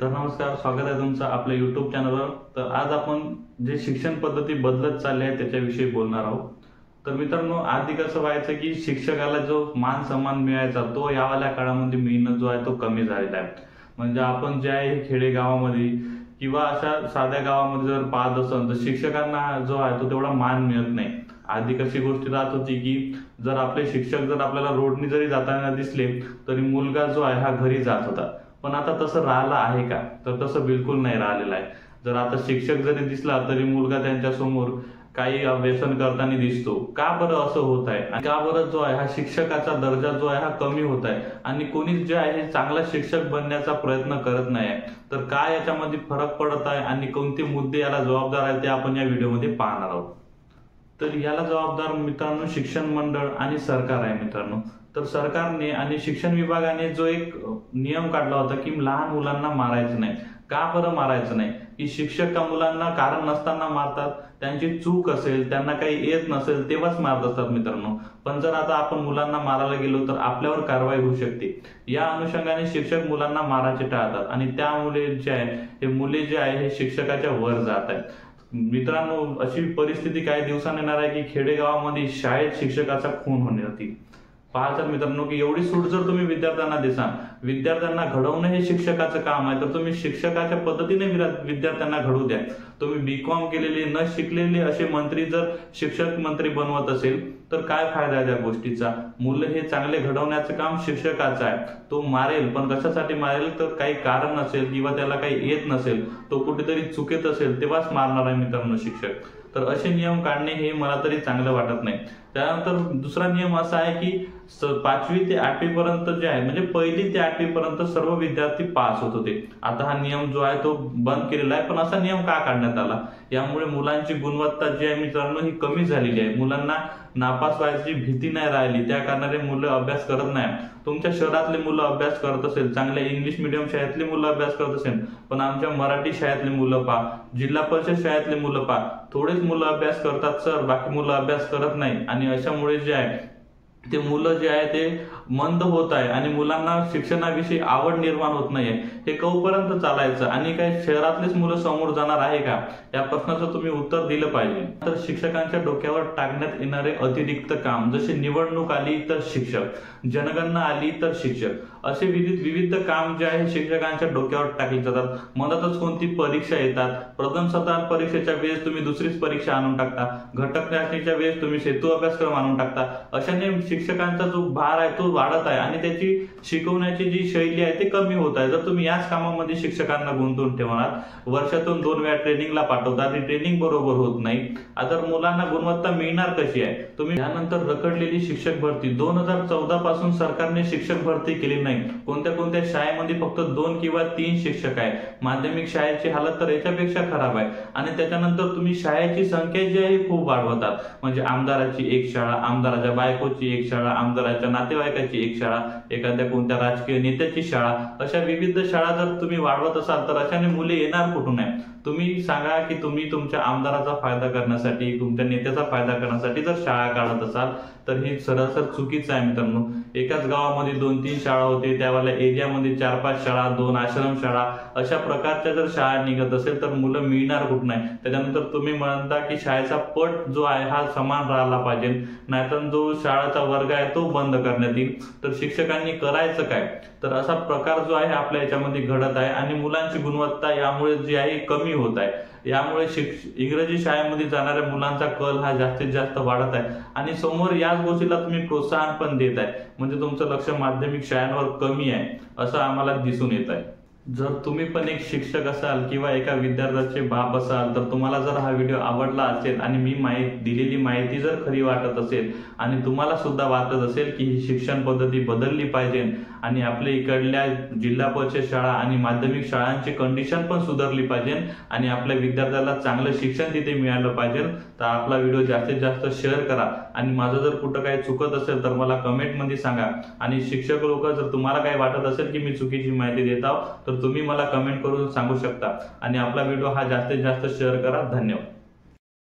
तर नमस्कार, स्वागत आहे तुमचं आपल्या YouTube चॅनलवर। तर आज आपण जे शिक्षण पद्धती बदलत चालली आहे त्याच्याविषयी बोलणार आहोत। तर मित्रांनो, आधी कसं व्हायचं की शिक्षकाला जो मान सन्मान मिळायचा तो यावाल्या काळामध्ये मिळणं जो आहे तो कमी झालेला आहे। म्हणजे आपण जे आहे खेडेगावामध्ये किंवा अशा साध्या गावामध्ये जर पाहत असाल तर शिक्षकांना जो आहे तो तेवढा मान मिळत नाही। आधी कशी गोष्ट राहत होती की जर आपले शिक्षक जर आपल्याला रोडनी जरी जाताना दिसले तरी मुलगा जो आहे हा घरी जात होता। पण आता तसं राहिलं आहे का? तर तसं बिलकुल नाही राहिलेलं आहे। जर आता शिक्षक जरी दिसला तरी मुलगा त्यांच्या समोर काही व्यसन करताना दिसतो। का बरं असं होत आहे? आणि का बरं जो आहे हा शिक्षकाचा दर्जा जो आहे हा कमी होत आहे आणि कोणीच जे आहे चांगला शिक्षक बनण्याचा प्रयत्न करत नाही आहे? तर काय याच्यामध्ये फरक पडत आहे आणि कोणते मुद्दे याला जबाबदार आहेत ते आपण या व्हिडिओमध्ये पाहणार आहोत। तर याला जबाबदार मित्रांनो शिक्षण मंडळ आणि सरकार आहे मित्रांनो। तर सरकारने आणि शिक्षण विभागाने जो एक नियम काढला होता की लहान मुलांना मारायचं नाही। का बरं मारायचं नाही? की शिक्षक का मुलांना कारण नसताना मारतात, त्यांची चूक असेल, त्यांना काही येत नसेल तेव्हाच मारत असतात मित्रांनो। पण जर आता आपण मुलांना मारायला गेलो तर आपल्यावर कारवाई होऊ शकते। या अनुषंगाने शिक्षक मुलांना मारायचे टाळतात आणि त्यामुळे जे आहे हे मुले जे आहे हे शिक्षकाच्या वर जात आहेत। मित्रांनो, अशी परिस्थिती काही दिवसांनी येणार आहे की खेडेगावामध्ये शाळेत शिक्षकाचा खून होण्याची पाहतात मित्रांनो की एवढी सूट जर तुम्ही विद्यार्थ्यांना देसाल, विद्यार्थ्यांना घडवणं हे शिक्षकाचं काम आहे, तर तुम्ही शिक्षकाच्या पद्धतीने विद्यार्थ्यांना घडवू द्या। तुम्ही बीकॉम केलेले न शिकलेले असे मंत्री जर शिक्षक मंत्री बनवत असेल तर काय फायदा आहे त्या गोष्टीचा? मुलं हे चांगले घडवण्याचं काम शिक्षकाचं आहे। तो मारेल पण कशासाठी मारेल? तर काही कारण असेल किंवा त्याला काही येत नसेल, तो कुठेतरी चुकीत असेल तेव्हाच मारणार आहे मित्रांनो शिक्षक। तर असे नियम काढणे हे मला तरी चांगलं वाटत नाही। त्यानंतर दुसरा नियम असा आहे की 5वी ते 8वी पर्यंत जे आहे म्हणजे 1ली ते 8वी पर्यंत सर्व विद्यार्थी पास होत होते। आता हा नियम जो आहे तो बंद केलेला आहे। पण असा नियम का काढण्यात आला? यामुळे मुलांची गुणवत्ता जी आहे मित्रांनो ही कमी झालेली आहे। मुलांना नापास व्हायची भीती नाही राहिली, त्या कारणाने मुलं अभ्यास करत नाही। तुमच्या शहरातले मुलं अभ्यास करत असेल, चांगल्या इंग्लिश मीडियम शाळेतली मुलं अभ्यास करत असेल, पण आमच्या मराठी शाळेतली मुलं पहा, जिल्हा परिषद शाळेतली मुलं पहा, थोडेच मुलं अभ्यास करतात सर, बाकी मुलं अभ्यास करत नाही। आणि अशामुळे जे आहे ते मुलं जे आहे ते मंद होत आहे आणि मुलांना शिक्षणाविषयी आवड निर्माण होत नाहीये। हे कवपर्यंत चालायचं आणि काय शहरातलेच मुलं समोर जाणार आहे का? या प्रश्नाचं तुम्ही उत्तर दिलं पाहिजे। तर शिक्षकांच्या डोक्यावर टाकण्यात येणारे अतिरिक्त काम, जसे निवडणूक आली तर शिक्षक, जनगणना आली तर शिक्षक, असे विविध काम जे आहे शिक्षकांच्या डोक्यावर टाकले जातात। मधातच कोणती परीक्षा येतात, प्रथम सत्र परीक्षेच्या वेळेस तुम्ही दुसरीच परीक्षा आणून टाकता, घटक चाचणीच्या वेळेस तुम्ही सेतू अभ्यासक्रम आणून टाकता। अशाने शिक्षकांचा जो भार आहे तो वाढत आहे आणि त्याची शिकवण्याची जी शैली आहे ते कमी होत आहे। जर तुम्ही याच कामामध्ये शिक्षकांना गुंतवून ठेवणार, वर्षातून 2 वेळा ट्रेनिंगला पाठवता, ती ट्रेनिंग बरोबर होत नाही, आता मुलांना गुणवत्ता मिळणार कशी आहे? तुम्ही यानंतर रखडलेली शिक्षक भरती 2014 पासून सरकारने शिक्षक भरती केली नाही। कोणत्या शाळेमध्ये फक्त 2 किंवा 3 शिक्षक आहे। माध्यमिक शाळेची हालत तर याच्यापेक्षा खराब आहे। आणि त्याच्यानंतर तुम्ही शाळेची संख्या जी आहे खूप वाढवतात, म्हणजे आमदाराची एक शाळा, आमदाराच्या बायकोची एक शाळा, आमदाराच्या नातेवाईकाची एक शाळा, एखाद्या कोणत्या राजकीय नेत्याची शाळा, अशा विविध शाळा जर तुम्ही वाढवत असाल तर अशाने मुले येणार कुठून आहे? तुम्ही सांगा की तुम्ही तुमच्या आमदाराचा फायदा करण्यासाठी, तुमच्या नेत्याचा फायदा करण्यासाठी जर शाळा काढत असाल तर हे सरासर चुकीचं आहे मित्रांनो। एकाच गावामध्ये 2-3 शाळा होते, त्यावेळेला एरियामध्ये 4-5 शाळा, 2 आश्रम शाळा, अशा प्रकारच्या जर शाळा निघत असेल तर मुलं मिळणार कुठून आहे? त्याच्यानंतर तुम्ही म्हणता की शाळेचा पट जो आहे हा समान राहिला पाहिजे, नाहीतर जो शाळेचा वर्ग आहे तो बंद करण्यात येईल। तर शिक्षकांनी करायचं काय? तर असा प्रकार जो आहे आपल्या याच्यामध्ये घडत आहे आणि मुलांची गुणवत्ता यामुळे जी आहे कमी होत आहे। यामुळे इंग्रजी शाळेमध्ये जाणाऱ्या मुलांचा कल हा जास्तीत जास्त वाढत आहे आणि समोर याच गोष्टीला तुम्ही प्रोत्साहन पण देत आहे, म्हणजे तुमचं लक्ष माध्यमिक शाळांवर कमी आहे असं आम्हाला दिसून येत आहे। जर तुम्ही पण एक शिक्षक असाल किंवा एका विद्यार्थ्याचे बाप असाल तर तुम्हाला जर हा व्हिडिओ आवडला असेल आणि मी दिलेली माहिती जर खरी वाटत असेल आणि तुम्हाला सुद्धा वाटत असेल की ही शिक्षण पद्धती बदलली पाहिजे आणि आपल्या इकडल्या जिल्हा परिषद शाळा आणि माध्यमिक शाळांची कंडिशन पण सुधारली पाहिजे आणि आपल्या विद्यार्थ्याला चांगलं शिक्षण तिथे मिळालं पाहिजे, तर आपला व्हिडिओ जास्तीत जास्त शेअर करा। आणि माझं जर कुठं काही चुकत असेल तर मला कमेंटमध्ये सांगा। आणि शिक्षक लोक जर तुम्हाला काही वाटत असेल की मी चुकीची माहिती देत आहो तर तुम्ही मला कमेंट करून सांगू शकता। आणि आपला व्हिडिओ हा जास्तीत जास्त शेअर करा। धन्यवाद।